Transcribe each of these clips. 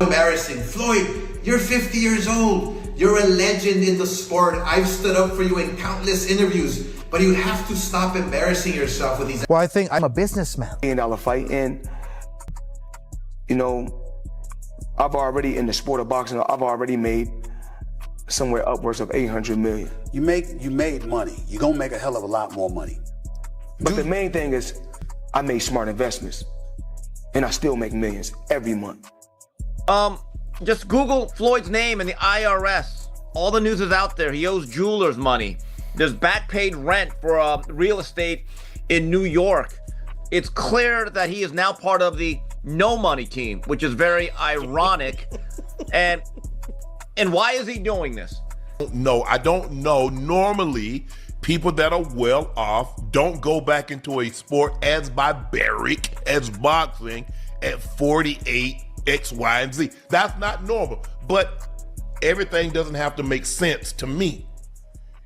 Embarrassing. Floyd, you're 50 years old. You're a legend in the sport. I've stood up for you in countless interviews, but you have to stop embarrassing yourself with these. Well, I think I'm a businessman. $1 million fight, and you know, I've already, in the sport of boxing, I've already made somewhere upwards of 800 million. You made money. You're gonna make a hell of a lot more money. But the main thing is, I made smart investments, and I still make millions every month. Just Google Floyd's name and the IRS. All the news is out there. He owes jewelers money. There's back paid rent for real estate in New York. It's clear that he is now part of the no money team, which is very ironic. And why is he doing this? No, I don't know. Normally, people that are well off don't go back into a sport as barbaric as boxing at 48, X, Y, and Z. That's not normal. But everything doesn't have to make sense to me.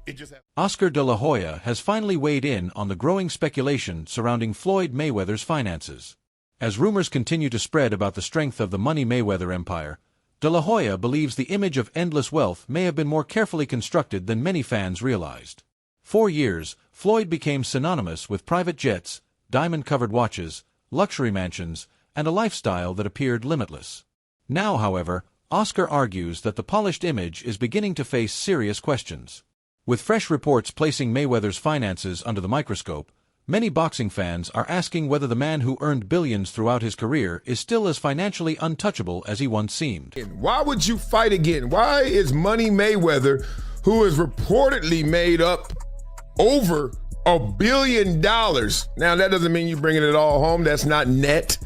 It just Oscar De La Hoya has finally weighed in on the growing speculation surrounding Floyd Mayweather's finances. As rumors continue to spread about the strength of the Money Mayweather empire, De La Hoya believes the image of endless wealth may have been more carefully constructed than many fans realized. For years, Floyd became synonymous with private jets, diamond-covered watches, luxury mansions, and a lifestyle that appeared limitless. Now, however, Oscar argues that the polished image is beginning to face serious questions. With fresh reports placing Mayweather's finances under the microscope, many boxing fans are asking whether the man who earned billions throughout his career is still as financially untouchable as he once seemed. Why would you fight again? Why is Money Mayweather, who has reportedly made up over $1 billion, now that doesn't mean you're bringing it all home, that's not net.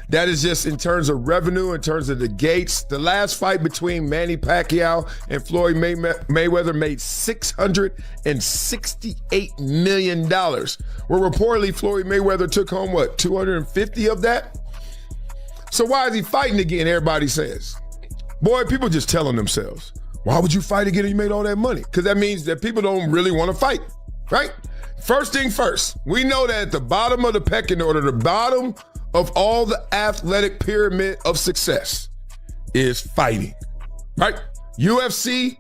That is just in terms of revenue, in terms of the gates. The last fight between Manny Pacquiao and Floyd Mayweather made $668 million. Where reportedly Floyd Mayweather took home, what, 250 of that? So why is he fighting again, everybody says? Boy, people just telling themselves, why would you fight again if you made all that money? Because that means that people don't really want to fight, right? First thing first, we know that at the bottom of the pecking order, the bottom of all the athletic pyramid of success is fighting, right? UFC,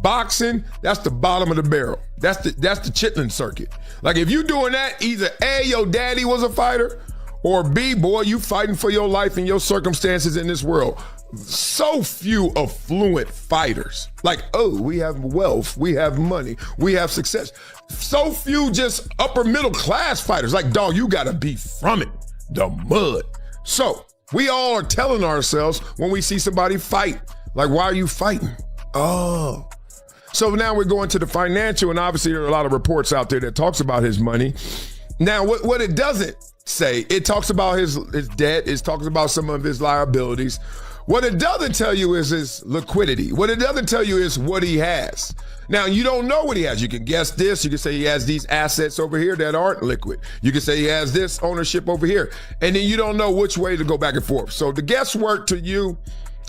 boxing, that's the bottom of the barrel. That's the chitlin circuit. Like if you doing that, either A, your daddy was a fighter, or B, boy, you fighting for your life and your circumstances in this world. So few affluent fighters. Like, oh, we have wealth, we have money, we have success. So few just upper middle class fighters. Like, dog, you gotta be from it. The mud. So we all are telling ourselves when we see somebody fight, like, why are you fighting? Oh. So now we're going to the financial, and obviously there are a lot of reports out there that talks about his money. Now, what it doesn't say, it talks about his debt, it talks about some of his liabilities. What it doesn't tell you is his liquidity. What it doesn't tell you is what he has. Now, you don't know what he has. You can guess this. You can say he has these assets over here that aren't liquid. You can say he has this ownership over here. And then you don't know which way to go back and forth. So the guesswork to you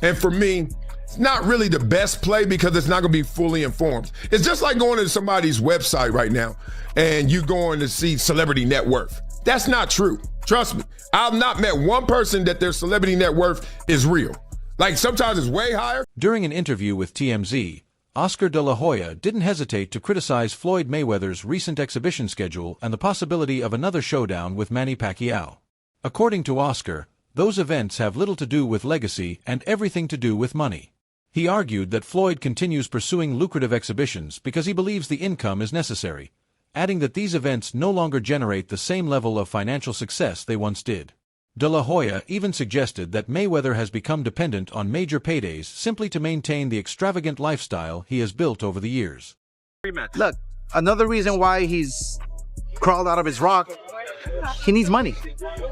and for me, it's not really the best play because it's not going to be fully informed. It's just like going to somebody's website right now and you going to see celebrity net worth. That's not true. Trust me. I've not met one person that their celebrity net worth is real. Like sometimes it's way higher. During an interview with TMZ, Oscar De La Hoya didn't hesitate to criticize Floyd Mayweather's recent exhibition schedule and the possibility of another showdown with Manny Pacquiao. According to Oscar, those events have little to do with legacy and everything to do with money. He argued that Floyd continues pursuing lucrative exhibitions because he believes the income is necessary, adding that these events no longer generate the same level of financial success they once did. De La Hoya even suggested that Mayweather has become dependent on major paydays simply to maintain the extravagant lifestyle he has built over the years. Look, another reason why he's crawled out of his rock, he needs money.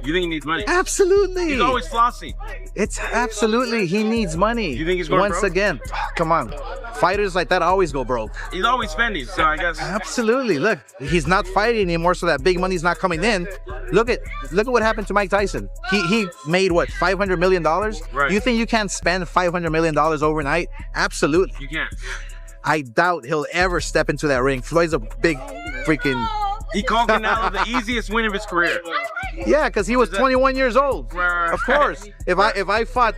You think he needs money? Absolutely. He's always flossy. It's absolutely, he needs money. You think he's going Once broke? Again, come on. Fighters like that always go broke. He's always spending, so I guess. Absolutely. Look, he's not fighting anymore, so that big money's not coming in. Look at what happened to Mike Tyson. He made what, $500 million? Right. You think you can't spend $500 million overnight? Absolutely. You can't. I doubt he'll ever step into that ring. Floyd's a big freaking He called Canelo the easiest win of his career. Yeah, because he was 21 years old. Right. Of course. If I fought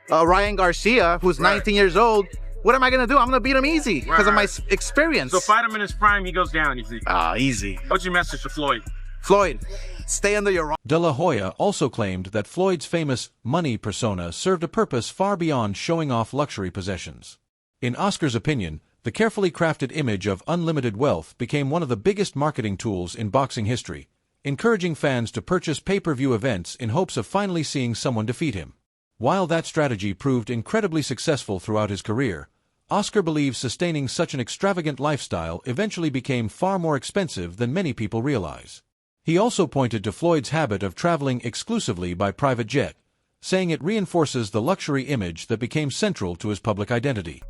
Ryan Garcia, who's 19 years old, what am I gonna do? I'm gonna beat him easy because of my experience. So fight him in his prime, he goes down, you think? Easy. What's your message to Floyd? Floyd, stay under your. De La Hoya also claimed that Floyd's famous money persona served a purpose far beyond showing off luxury possessions. In Oscar's opinion, the carefully crafted image of unlimited wealth became one of the biggest marketing tools in boxing history, encouraging fans to purchase pay-per-view events in hopes of finally seeing someone defeat him. While that strategy proved incredibly successful throughout his career, Oscar believes sustaining such an extravagant lifestyle eventually became far more expensive than many people realize. He also pointed to Floyd's habit of traveling exclusively by private jet, saying it reinforces the luxury image that became central to his public identity.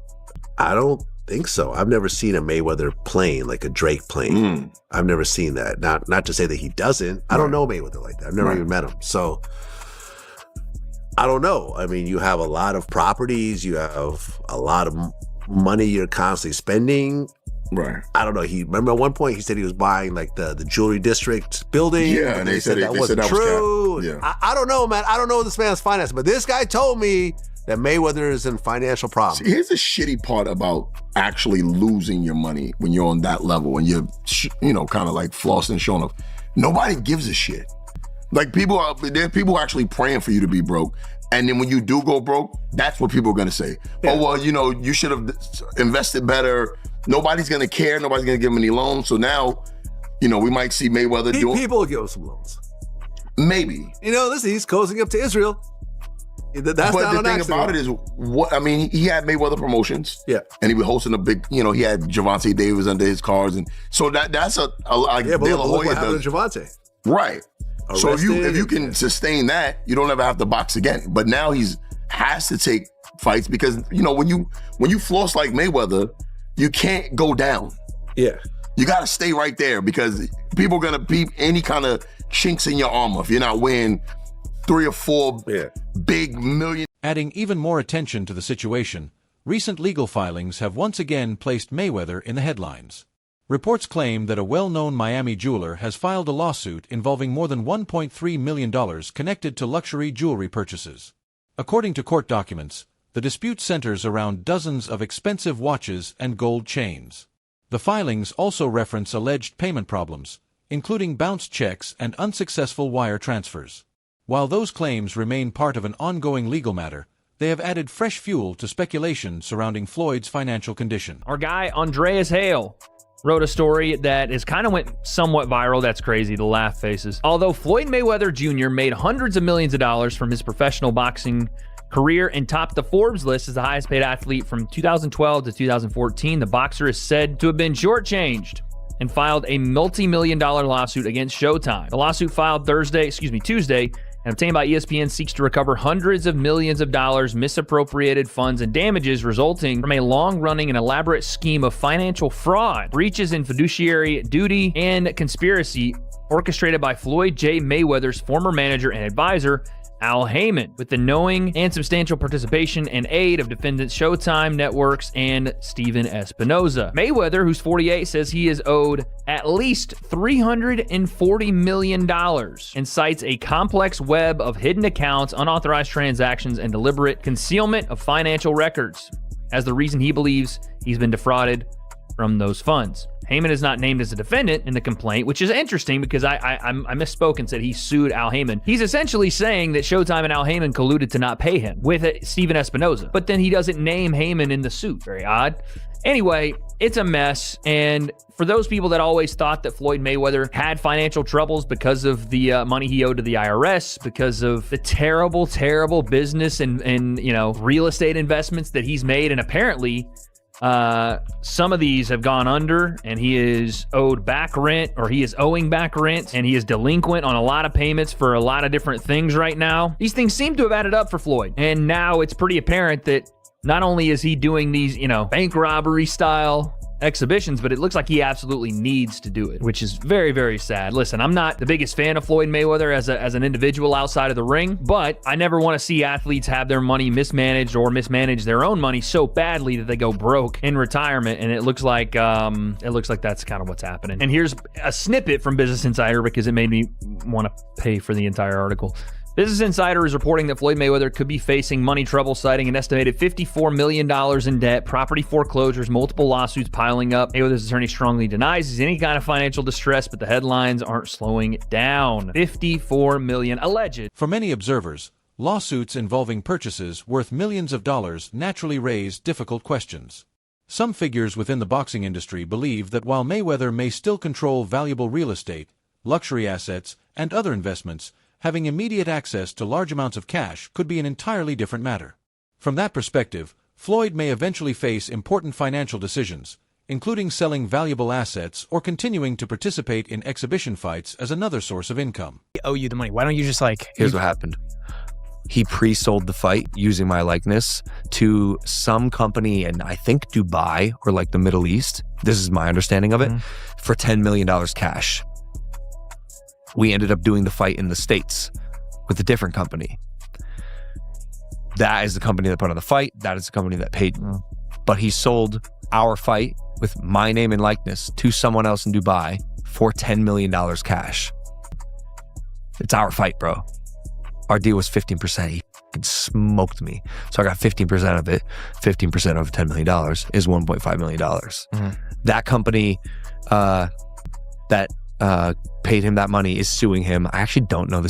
I don't think so. I've never seen a Mayweather plane, like a Drake plane. I've never seen that. Not to say that he doesn't. I don't know Mayweather like that. I've never even met him. So I don't know. I mean, you have a lot of properties. You have a lot of money you're constantly spending. Right. I don't know. Remember at one point he said he was buying like the jewelry district building. Yeah, and they said that wasn't that true. Was yeah. I don't know, man. I don't know this man's finance, but this guy told me that Mayweather is in financial problems. See, here's the shitty part about actually losing your money when you're on that level and you're, kind of like flossing, showing off. Nobody gives a shit. Like there are people actually praying for you to be broke. And then when you do go broke, that's what people are going to say. Yeah. Oh, well, you should have invested better. Nobody's going to care. Nobody's going to give him any loans. So now, we might see Mayweather doing. People will give him some loans. Maybe. Listen, he's cozying up to Israel. That's but not the thing about it is, he had Mayweather Promotions. Yeah. And he was hosting a big, he had Gervonta Davis under his cards. And so that's a yeah, but De La Hoya what happened to Gervonta? Right. Arrested. So if you can sustain that, you don't ever have to box again. But now has to take fights because, when you floss like Mayweather, you can't go down. Yeah. You got to stay right there because people are going to peep any kind of chinks in your armor if you're not winning 3 or 4 big million. Adding even more attention to the situation, recent legal filings have once again placed Mayweather in the headlines. Reports claim that a well-known Miami jeweler has filed a lawsuit involving more than $1.3 million connected to luxury jewelry purchases. According to court documents, the dispute centers around dozens of expensive watches and gold chains. The filings also reference alleged payment problems, including bounced checks and unsuccessful wire transfers. While those claims remain part of an ongoing legal matter, they have added fresh fuel to speculation surrounding Floyd's financial condition. Our guy, Andreas Hale, wrote a story that went somewhat viral. That's crazy, the laugh faces. Although Floyd Mayweather Jr. made hundreds of millions of dollars from his professional boxing career and topped the Forbes list as the highest paid athlete from 2012 to 2014, the boxer is said to have been shortchanged and filed a multi-million-dollar lawsuit against Showtime. The lawsuit filed Tuesday, and obtained by ESPN seeks to recover hundreds of millions of dollars, misappropriated funds, and damages resulting from a long-running and elaborate scheme of financial fraud, breaches in fiduciary duty, and conspiracy orchestrated by Floyd J. Mayweather's former manager and advisor, Al Heyman, with the knowing and substantial participation and aid of defendants Showtime Networks and Steven Espinoza. Mayweather, who's 48, says he is owed at least $340 million and cites a complex web of hidden accounts, unauthorized transactions, and deliberate concealment of financial records as the reason he believes he's been defrauded from those funds. Heyman is not named as a defendant in the complaint, which is interesting because I misspoke and said he sued Al Heyman. He's essentially saying that Showtime and Al Heyman colluded to not pay him with Steven Espinoza, but then he doesn't name Heyman in the suit. Very odd. Anyway, it's a mess, and for those people that always thought that Floyd Mayweather had financial troubles because of the money he owed to the IRS, because of the terrible, terrible business and real estate investments that he's made, and apparently some of these have gone under, and he is owed back rent, or he is owing back rent, and he is delinquent on a lot of payments for a lot of different things right now. These things seem to have added up for Floyd, and now it's pretty apparent that not only is he doing these, bank robbery style exhibitions, but it looks like he absolutely needs to do it, which is very, very sad. Listen, I'm not the biggest fan of Floyd Mayweather as an individual outside of the ring, but I never want to see athletes have their money mismanaged or mismanage their own money so badly that they go broke in retirement, and it looks like that's kind of what's happening. And here's a snippet from Business Insider because it made me want to pay for the entire article. Business Insider is reporting that Floyd Mayweather could be facing money trouble, citing an estimated $54 million in debt, property foreclosures, multiple lawsuits piling up. Mayweather's attorney strongly denies he's in any kind of financial distress, but the headlines aren't slowing down. $54 million alleged. For many observers, lawsuits involving purchases worth millions of dollars naturally raise difficult questions. Some figures within the boxing industry believe that while Mayweather may still control valuable real estate, luxury assets, and other investments, having immediate access to large amounts of cash could be an entirely different matter. From that perspective, Floyd may eventually face important financial decisions, including selling valuable assets or continuing to participate in exhibition fights as another source of income. I owe you the money. Why don't you just Here's what happened. He pre-sold the fight using my likeness to some company in, I think, Dubai or the Middle East. This is my understanding of it, for $10 million cash. We ended up doing the fight in the States with a different company. That is the company that put on the fight. That is the company that paid me. But he sold our fight with my name and likeness to someone else in Dubai for $10 million cash. It's our fight, bro. Our deal was 15%. He smoked me. So I got 15% of it. 15% of $10 million is $1.5 million. That company that paid him that money is suing him. I actually don't know the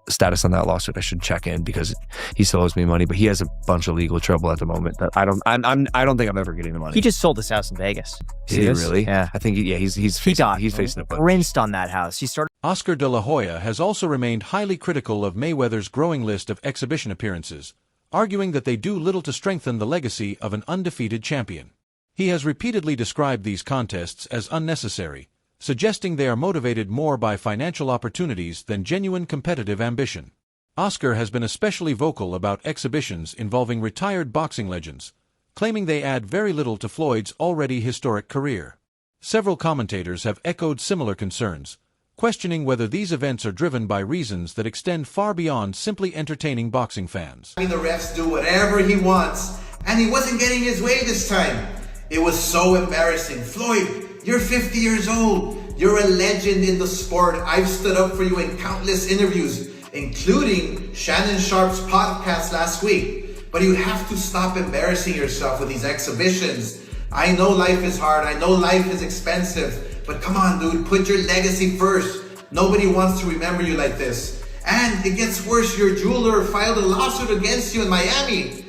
status on that lawsuit. I should check in because he still owes me money, but he has a bunch of legal trouble at the moment that I don't think I'm ever getting the money. He just sold his house in Vegas. Did he really? Yeah. I think he's facing a bunch. Rinsed on that house. He started. Oscar De La Hoya has also remained highly critical of Mayweather's growing list of exhibition appearances, arguing that they do little to strengthen the legacy of an undefeated champion. He has repeatedly described these contests as unnecessary, suggesting they are motivated more by financial opportunities than genuine competitive ambition. Oscar has been especially vocal about exhibitions involving retired boxing legends, claiming they add very little to Floyd's already historic career. Several commentators have echoed similar concerns, questioning whether these events are driven by reasons that extend far beyond simply entertaining boxing fans. The refs do whatever he wants, and he wasn't getting his way this time. It was so embarrassing. Floyd, you're 50 years old. You're a legend in the sport. I've stood up for you in countless interviews, including Shannon Sharp's podcast last week. But you have to stop embarrassing yourself with these exhibitions. I know life is hard. I know life is expensive. But come on, dude, put your legacy first. Nobody wants to remember you like this. And it gets worse. Your jeweler filed a lawsuit against you in Miami.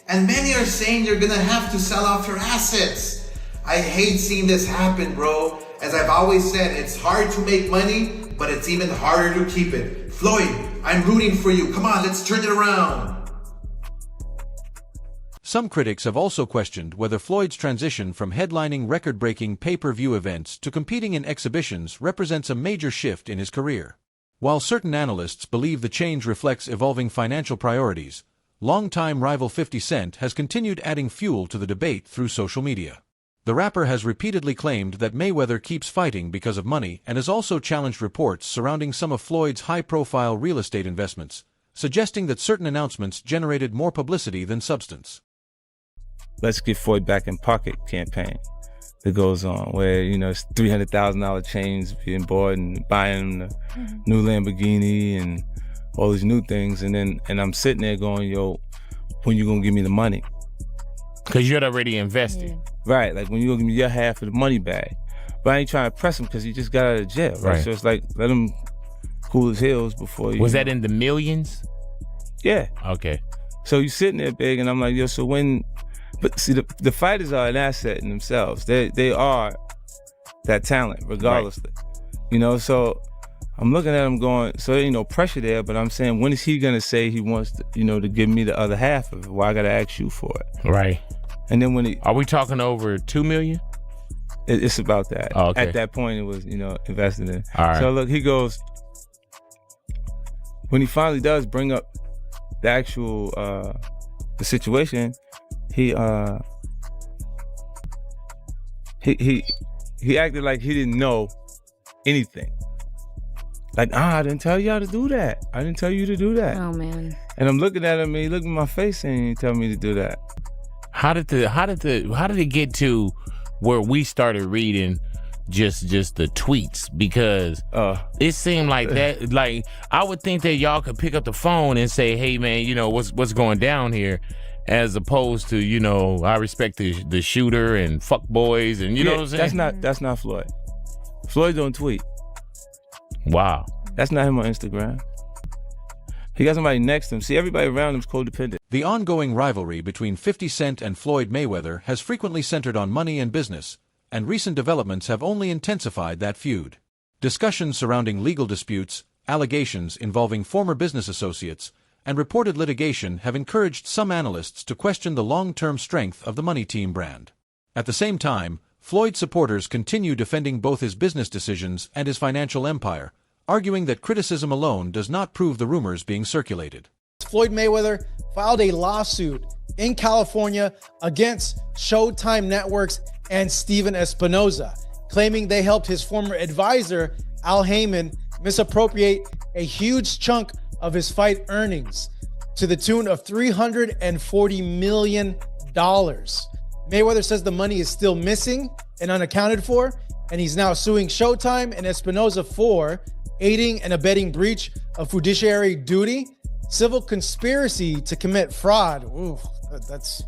And many are saying you're gonna have to sell off your assets. I hate seeing this happen, bro. As I've always said, it's hard to make money, but it's even harder to keep it. Floyd, I'm rooting for you. Come on, let's turn it around. Some critics have also questioned whether Floyd's transition from headlining record-breaking pay-per-view events to competing in exhibitions represents a major shift in his career. While certain analysts believe the change reflects evolving financial priorities, longtime rival 50 Cent has continued adding fuel to the debate through social media. The rapper has repeatedly claimed that Mayweather keeps fighting because of money and has also challenged reports surrounding some of Floyd's high-profile real estate investments, suggesting that certain announcements generated more publicity than substance. Let's Get Floyd Back in Pocket campaign that goes on where, it's $300,000 chains being bought and buying the new Lamborghini and all these new things. And I'm sitting there going, yo, when you gonna give me the money? Because you're already invested. Yeah. Right, like when you gonna give me your half of the money back. But I ain't trying to press him because he just got out of jail, right? So it's like, let him cool his heels before you. Was that in the millions? Yeah. Okay. So you sitting there big and I'm like, yo, so when, but see, the fighters are an asset in themselves. They are that talent, regardlessly. Right. So I'm looking at him going, so there ain't no pressure there, but I'm saying, when is he gonna say he wants to, to give me the other half of it? Well, I gotta ask you for it. Right. And then when are we talking over $2 million? It's about that. Oh, okay. At that point, it was, invested in. All right. So look, he goes, when he finally does bring up the actual, the situation, he he acted like he didn't know anything. Like, I didn't tell y'all to do that. I didn't tell you to do that. Oh man. And I'm looking at him and he looked in my face and he tell me to do that. How did it get to where we started reading just the tweets? Because it seemed like that, like I would think that y'all could pick up the phone and say, hey man, you know, what's going down here, as opposed to, you know, I respect the shooter and fuck boys and you know what I'm saying? That's not Floyd. Floyd don't tweet. Wow. That's not him on Instagram. He got somebody next to him. See, everybody around him is codependent. The ongoing rivalry between 50 Cent and Floyd Mayweather has frequently centered on money and business, and recent developments have only intensified that feud. Discussions surrounding legal disputes, allegations involving former business associates, and reported litigation have encouraged some analysts to question the long-term strength of the Money Team brand. At the same time, Floyd supporters continue defending both his business decisions and his financial empire, arguing that criticism alone does not prove the rumors being circulated. Floyd Mayweather filed a lawsuit in California against Showtime Networks and Steven Espinoza, claiming they helped his former advisor, Al Heyman, misappropriate a huge chunk of his fight earnings to the tune of $340 million. Mayweather says the money is still missing and unaccounted for, and he's now suing Showtime and Espinoza for aiding and abetting breach of fiduciary duty, civil conspiracy to commit fraud. Ooh, that's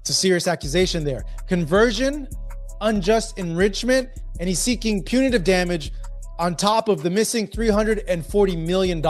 a serious accusation there. Conversion, unjust enrichment, and he's seeking punitive damage on top of the missing $340 million.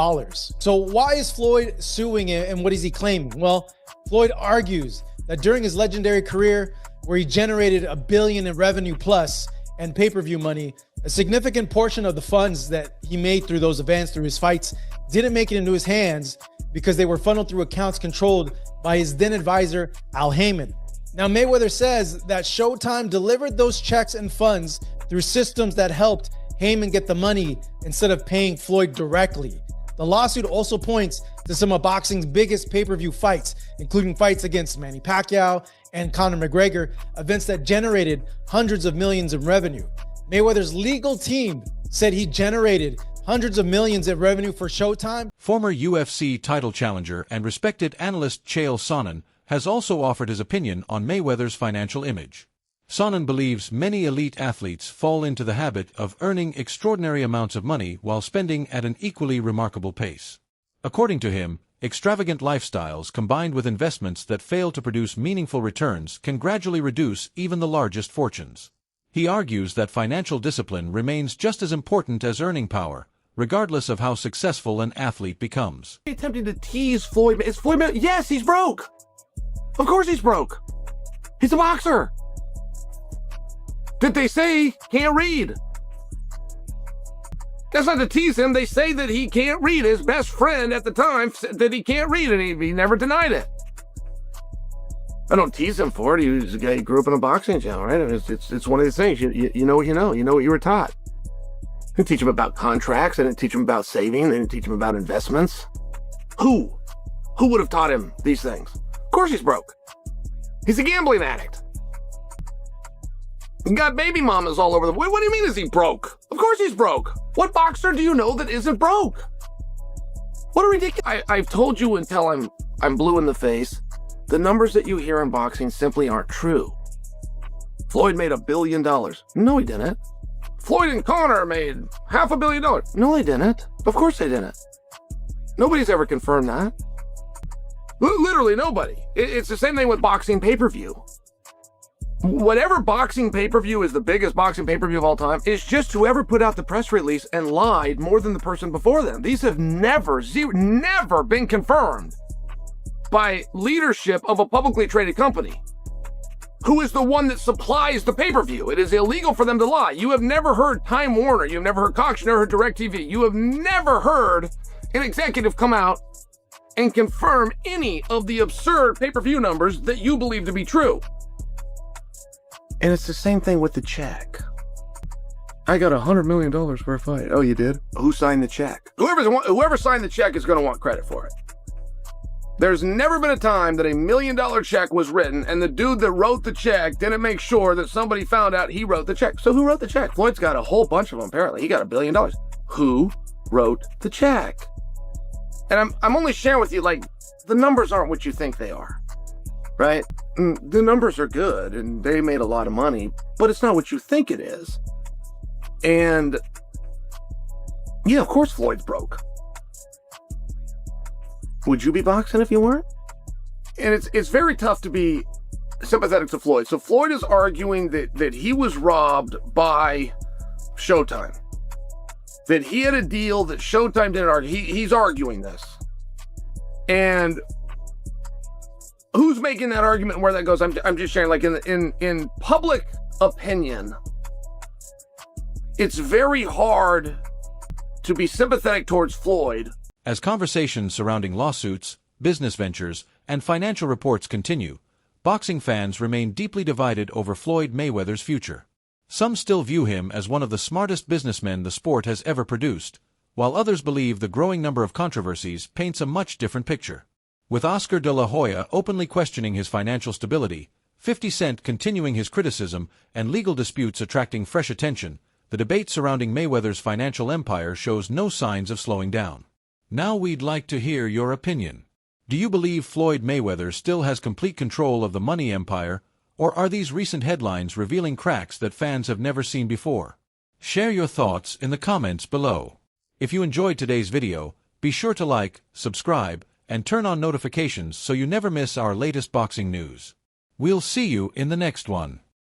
So why is Floyd suing him and what is he claiming? Well, Floyd argues that during his legendary career, where he generated $1 billion in revenue plus and pay-per-view money, a significant portion of the funds that he made through those events, through his fights, didn't make it into his hands because they were funneled through accounts controlled by his then advisor, Al Heyman. Now, Mayweather says that Showtime delivered those checks and funds through systems that helped Heyman get the money instead of paying Floyd directly. The lawsuit also points to some of boxing's biggest pay-per-view fights, including fights against Manny Pacquiao and Conor McGregor, events that generated hundreds of millions in revenue. Mayweather's legal team said he generated hundreds of millions in revenue for Showtime. Former UFC title challenger and respected analyst Chael Sonnen has also offered his opinion on Mayweather's financial image. Sonnen believes many elite athletes fall into the habit of earning extraordinary amounts of money while spending at an equally remarkable pace. According to him, extravagant lifestyles combined with investments that fail to produce meaningful returns can gradually reduce even the largest fortunes. He argues that financial discipline remains just as important as earning power, regardless of how successful an athlete becomes. Attempting to tease Floyd. Is Floyd? Yes, he's broke. Of course he's broke. He's a boxer. Did they say can't read? That's not to tease him. They say that he can't read. His best friend at the time said that he can't read, and he never denied it. I don't tease him for it. He was a guy who grew up in a boxing gym, right? It's one of these things. You know what you know. You know what you were taught. I didn't teach him about contracts. I didn't teach him about saving. I didn't teach him about investments. Who would have taught him these things? Of course he's broke. He's a gambling addict. He got baby mamas all over the way. What do you mean is he broke? Of course he's broke. What boxer do you know that isn't broke? What a ridiculous... I've told you until I'm blue in the face. The numbers that you hear in boxing simply aren't true. Floyd made $1 billion. No, he didn't. Floyd and Conor made $500 million. No, they didn't. Of course they didn't. Nobody's ever confirmed that. Literally nobody. It's the same thing with boxing pay-per-view. Whatever boxing pay-per-view is the biggest boxing pay-per-view of all time, is just whoever put out the press release and lied more than the person before them. These have never been confirmed by leadership of a publicly traded company, who is the one that supplies the pay-per-view. It is illegal for them to lie. You have never heard Time Warner. You've never heard Cox. You've never heard DirecTV. You have never heard an executive come out and confirm any of the absurd pay-per-view numbers that you believe to be true. And it's the same thing with the check. I got $100 million for a fight. Oh, you did? Who signed the check? Whoever signed the check is going to want credit for it. There's never been a time that $1 million check was written and the dude that wrote the check didn't make sure that somebody found out he wrote the check. So who wrote the check? Floyd's got a whole bunch of them, apparently. He got $1 billion. Who wrote the check? And I'm only sharing with you, like, the numbers aren't what you think they are, right? The numbers are good and they made a lot of money, but it's not what you think it is. And yeah, of course Floyd's broke. Would you be boxing if you weren't? And it's very tough to be sympathetic to Floyd. So Floyd is arguing that he was robbed by Showtime. That he had a deal that Showtime didn't argue. He's arguing this. And who's making that argument and where that goes? I'm just sharing, like, in public opinion, it's very hard to be sympathetic towards Floyd. As conversations surrounding lawsuits, business ventures, and financial reports continue, boxing fans remain deeply divided over Floyd Mayweather's future. Some still view him as one of the smartest businessmen the sport has ever produced, while others believe the growing number of controversies paints a much different picture. With Oscar De La Hoya openly questioning his financial stability, 50 Cent continuing his criticism, and legal disputes attracting fresh attention, the debate surrounding Mayweather's financial empire shows no signs of slowing down. Now we'd like to hear your opinion. Do you believe Floyd Mayweather still has complete control of the money empire, or are these recent headlines revealing cracks that fans have never seen before? Share your thoughts in the comments below. If you enjoyed today's video, be sure to like, subscribe, and turn on notifications so you never miss our latest boxing news. We'll see you in the next one.